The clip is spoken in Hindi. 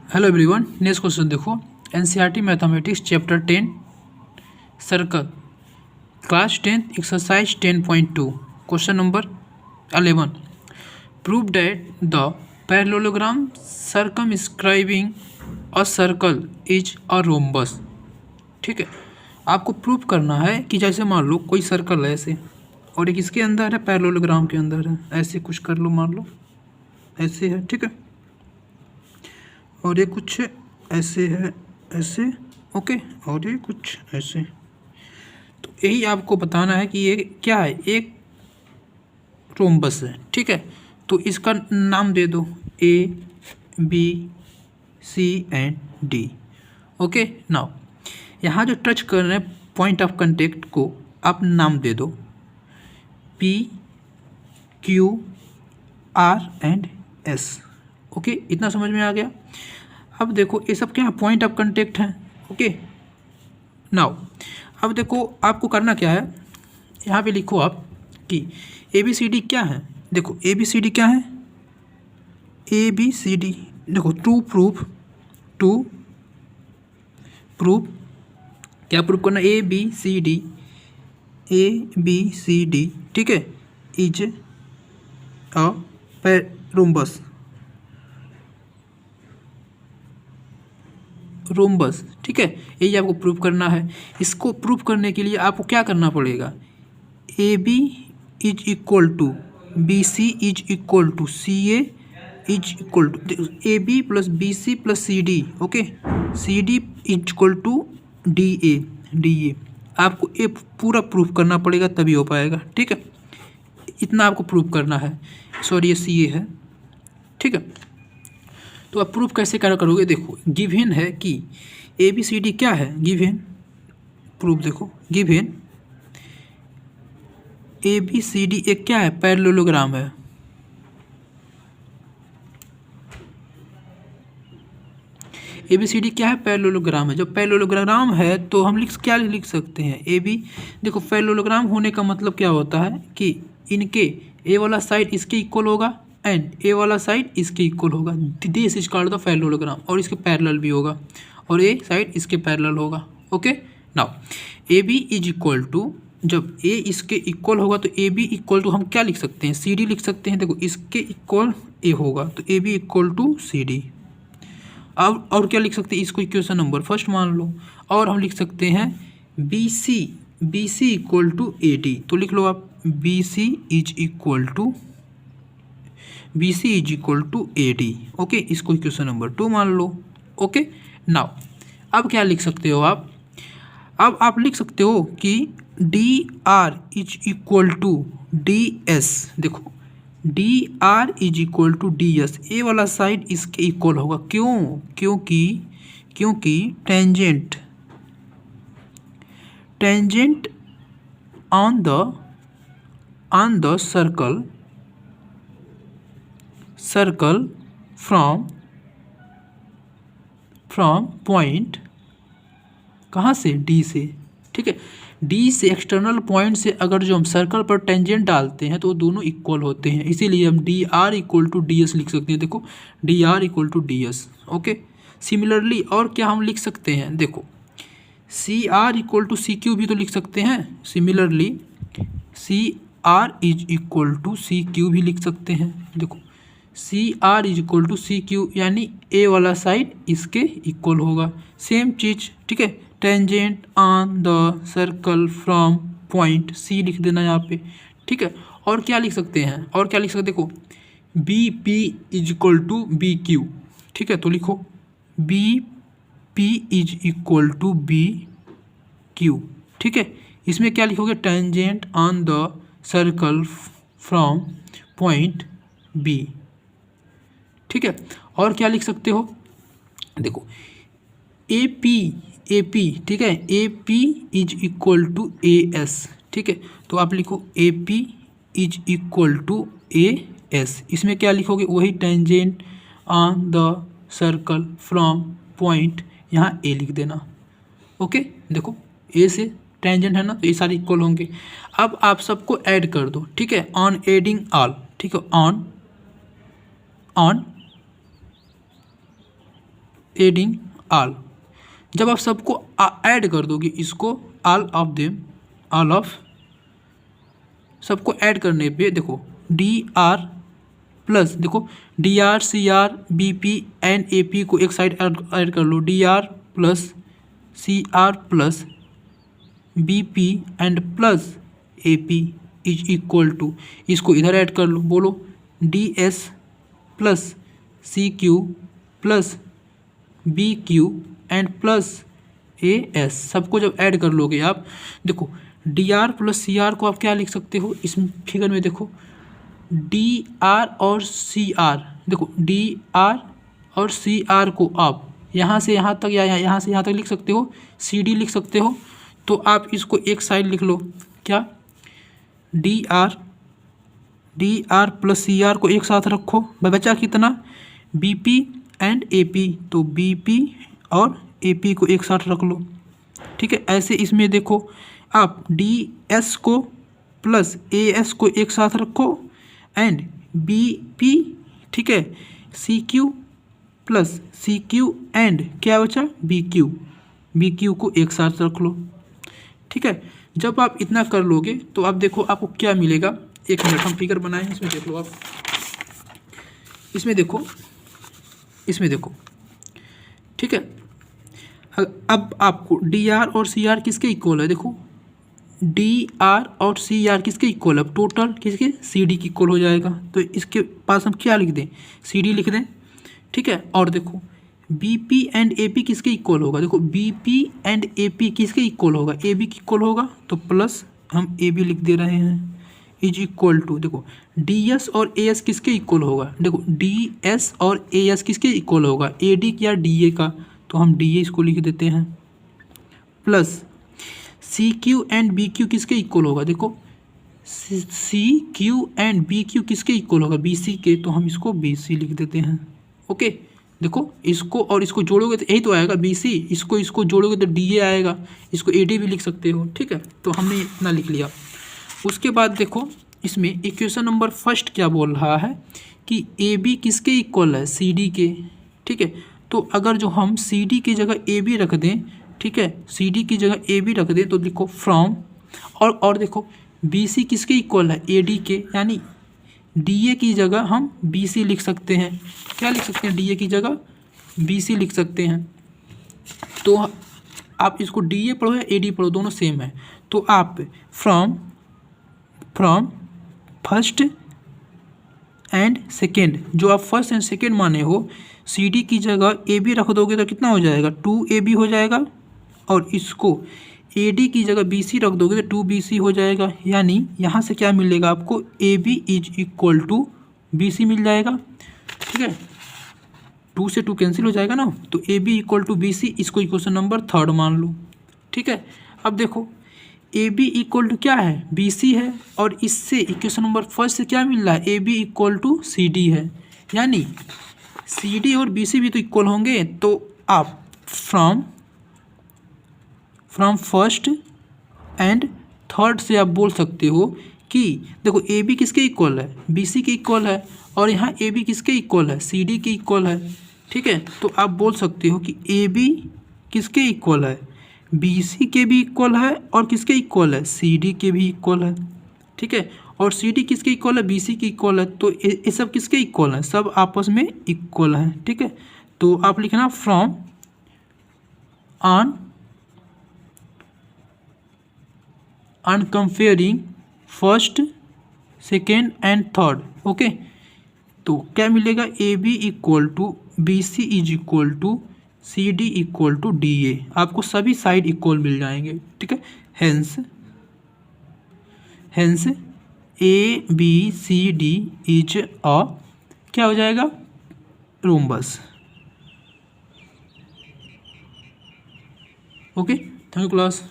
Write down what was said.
हेलो एवरीवन, नेक्स्ट क्वेश्चन देखो। NCERT mathematics chapter 10 circle class 10 exercise 10.2 question number 11 prove that the parallelogram circumscribing a circle is a rhombus. ठीक है, आपको प्रूव करना है कि जैसे मान लो कोई सर्कल है ऐसे और एक इसके अंदर है, पैरेललोग्राम के अंदर है, ऐसे कुछ कर लो, मान लो ऐसे है, ठीक है, और ये कुछ ऐसे है, ऐसे, ओके, और ये कुछ ऐसे। तो यही आपको बताना है कि ये क्या है, एक रोम्बस है। ठीक है, तो इसका नाम दे दो A B C and D. Okay, now यहाँ जो टच कर रहे हैं पॉइंट ऑफ कांटेक्ट को आप नाम दे दो P Q R and S. Okay, इतना समझ में आ गया। अब देखो ये सब क्या है, पॉइंट ऑफ कांटेक्ट है। ओके, नाउ अब देखो आपको करना क्या है, यहाँ पे लिखो आप कि ए बी सी डी क्या है। देखो ए बी सी डी क्या है, ए बी सी डी देखो टू प्रूफ क्या प्रूफ करना, ए बी सी डी, ठीक है, इज अ रोम्बस। ठीक है, यही आपको प्रूव करना है। इसको प्रूव करने के लिए आपको क्या करना पड़ेगा, A B is equal to B C is equal to C A is equal to A B plus B C plus C D. Okay, C D is equal to D A. आपको ये पूरा प्रूफ करना पड़ेगा तभी हो पाएगा। ठीक है, इतना आपको प्रूफ करना है। सॉरी, ये सी ए है। ठीक है, तो आप प्रूफ कैसे करोगे, देखो गिवन है कि ए बी सी डी क्या है, गिवन प्रूफ देखो, given A B C D एक क्या है, पैरेललोग्राम है। ए बी सी डी क्या है, पैरेललोग्राम है। जब पैरेललोग्राम है तो हम क्या लिख सकते हैं, ए बी। देखो पैरेललोग्राम होने का मतलब क्या होता है कि इनके ए वाला साइड इसके इक्वल होगा एंड ए वाला साइड इसके इक्वल होगा, this is called the parallelogram, और इसके पैरेलल भी होगा और ए साइड इसके पैरेलल होगा। Okay, now A B is equal to, जब ए इसके इक्वल होगा तो ए बी इक्वल टू हम क्या लिख सकते हैं, सी डी लिख सकते हैं। देखो इसके इक्वल ए होगा तो A B equal to C D. अब और क्या लिख सकते हैं, इसको इक्वेशन नंबर फर्स्ट मान लो, और हम लिख सकते हैं B C equal to A D. तो लिख लो आप B C is equal to A D. Okay, इसको इक्वेशन नंबर 2 मान लो। ओके, नाउ अब क्या लिख सकते हो आप, अब आप लिख सकते हो कि D R is equal to D S. देखो D R is equal to D S, A वाला साइड इसके इक्वल होगा। क्यों, क्योंकि tangent on the circle from point कहाँ से, डी से। ठीक है, डी से एक्सटर्नल पॉइंट से अगर जो हम सर्कल पर टेंजेंट डालते हैं तो दोनों इक्वल होते हैं, इसीलिए हम D R equal to D S लिख सकते हैं। देखो D R equal to D S. Okay, similarly और क्या हम लिख सकते हैं, देखो C R equal to C Q भी तो लिख सकते हैं। Similarly C R is equal to C Q भी लिख सकते हैं। देखो C R is equal to C Q, यानी ए वाला साइड इसके इक्वल होगा। सेम चीज़, ठीक है, tangent on the circle from point C लिख देना यहाँ पे। ठीक है, और क्या लिख सकते हैं, देखो B P is equal to B Q. ठीक है, तो लिखो B P is equal to B Q. ठीक है, इसमें क्या लिखोगे, tangent on the circle from point B. ठीक है, और क्या लिख सकते हो, देखो ए पी, ठीक है, A P is equal to A S. ठीक है, तो आप लिखो A P is equal to A S. इसमें क्या लिखोगे, वही tangent on the circle from point, यहाँ ए लिख देना। ओके, देखो ए से टेंजेंट है ना, तो ये सारे इक्वल होंगे। अब आप सबको ऐड कर दो। ठीक है, ऑन एडिंग ऑल। ठीक है, ऑन एडिंग ऑल, जब आप सबको ऐड कर दोगे इसको, all of them, all of, सबको ऐड करने पे देखो डी आर प्लस, देखो D R C R B P and A P को एक साइड ऐड कर लो, D R plus C R plus B P and plus A P is equal to, इसको इधर ऐड कर लो, बोलो D S plus C Q plus B Q and plus A S, सबको जब ऐड कर लोगे आप, देखो D R plus C R को आप क्या लिख सकते हो इस फिगर में, देखो डी आर और सी आर, देखो डी आर और सी आर को आप यहाँ से यहाँ तक या यहाँ से यहाँ तक लिख सकते हो, सी डी लिख सकते हो, तो आप इसको एक साइड लिख लो, क्या D R plus C R को एक साथ रखो, बचा कितना B P and A P, तो बी पी और ए पी को एक साथ रख लो, ठीक है। ऐसे इसमें देखो आप डी एस को प्लस ए एस को एक साथ रखो एंड बी पी, ठीक है, C Q plus C Q and क्या बचा बी क्यू को एक साथ रख लो, ठीक है। जब आप इतना कर लोगे तो आप देखो आपको क्या मिलेगा, एक मिनट हम फिगर बनाए हैं, इसमें देख लो आप, इसमें देखो, ठीक है। अब आपको डी आर और सी आर किसके इक्वल है, देखो डी आर और सी आर किसके इक्वल है, टोटल किसके सी डी की इक्वल हो जाएगा, तो इसके पास हम क्या लिख दें, सी डी लिख दें, ठीक है। और देखो B P and A P किसके इक्वल होगा, देखो B P and A P किसके इक्वल होगा, ए बी की इक्वल होगा, तो प्लस हम ए बी लिख दे रहे हैं इज इक्वल टू, देखो डी एस और ए एस किसके इक्वल होगा, देखो डी एस और ए एस किसके इक्वल होगा, ए डी या डी ए का, तो हम डी ए इसको लिख देते हैं, plus C Q and B Q किसके इक्वल होगा, देखो C Q and B Q किसके इक्वल होगा, बी सी के, तो हम इसको बी सी लिख देते हैं, ओके। देखो इसको और इसको जोड़ोगे तो यही तो आएगा बी सी, इसको जोड़ोगे तो डी ए आएगा, इसको ए डी भी लिख सकते हो, ठीक है। तो हमने इतना लिख लिया। उसके बाद देखो इसमें इक्वेशन नंबर फर्स्ट क्या बोल रहा है कि ए बी किसके इक्वल है, सी डी के, ठीक है। तो अगर जो हम सी डी की जगह ए बी रख दें, ठीक है, सी डी की जगह ए बी रख दें, तो देखो फ्रॉम, और देखो बी सी किसके इक्वल है, ए डी के, यानी डी ए की जगह हम बी सी लिख सकते हैं, क्या लिख सकते हैं, डी ए की जगह बी सी लिख सकते हैं। तो आप इसको डी ए पढ़ो या ए डी पढ़ो, दोनों सेम है, तो आप फ्रॉम फर्स्ट एंड सेकेंड, जो आप फर्स्ट एंड सेकेंड माने हो, सी डी की जगह ए बी रख दोगे तो कितना हो जाएगा, 2AB हो जाएगा, और इसको ए डी की जगह बी सी रख दोगे तो 2BC हो जाएगा, यानी यहाँ से क्या मिलेगा आपको, A B is equal to B C मिल जाएगा, ठीक है। 2 से 2 कैंसिल हो जाएगा ना, तो A B equal to B C, इसको इक्वेशन नंबर थर्ड मान लो, ठीक है। अब देखो ए बी इक्वल टू क्या है, बी सी है, और इससे इक्वेशन नंबर फर्स्ट से क्या मिल रहा है, A B equal to C D है, यानी सी डी और बी सी भी तो इक्वल होंगे, तो आप फ्रॉम फर्स्ट एंड थर्ड से आप बोल सकते हो कि देखो ए बी किसके इक्वल है, बी सी के इक्वल है, और यहाँ ए बी किसके इक्वल है, सी डी के इक्वल है, ठीक है। तो आप बोल सकते हो कि ए बी किसके इक्वल है, बी सी के भी इक्वल है, और किसके इक्वल है, सी डी के भी इक्वल है, ठीक है। और सी डी किसके इक्वल है, बी सी के इक्वल है, तो ये सब किसके इक्वल है, सब आपस में इक्वल है, ठीक है। तो आप लिखना from on comparing first second and third, okay. तो क्या मिलेगा, A B equal to B C is equal to C D equal to D A, आपको सभी साइड इक्वल मिल जाएंगे, ठीक है। Hence A B C D is a क्या हो जाएगा, rhombus, okay. Thank you class.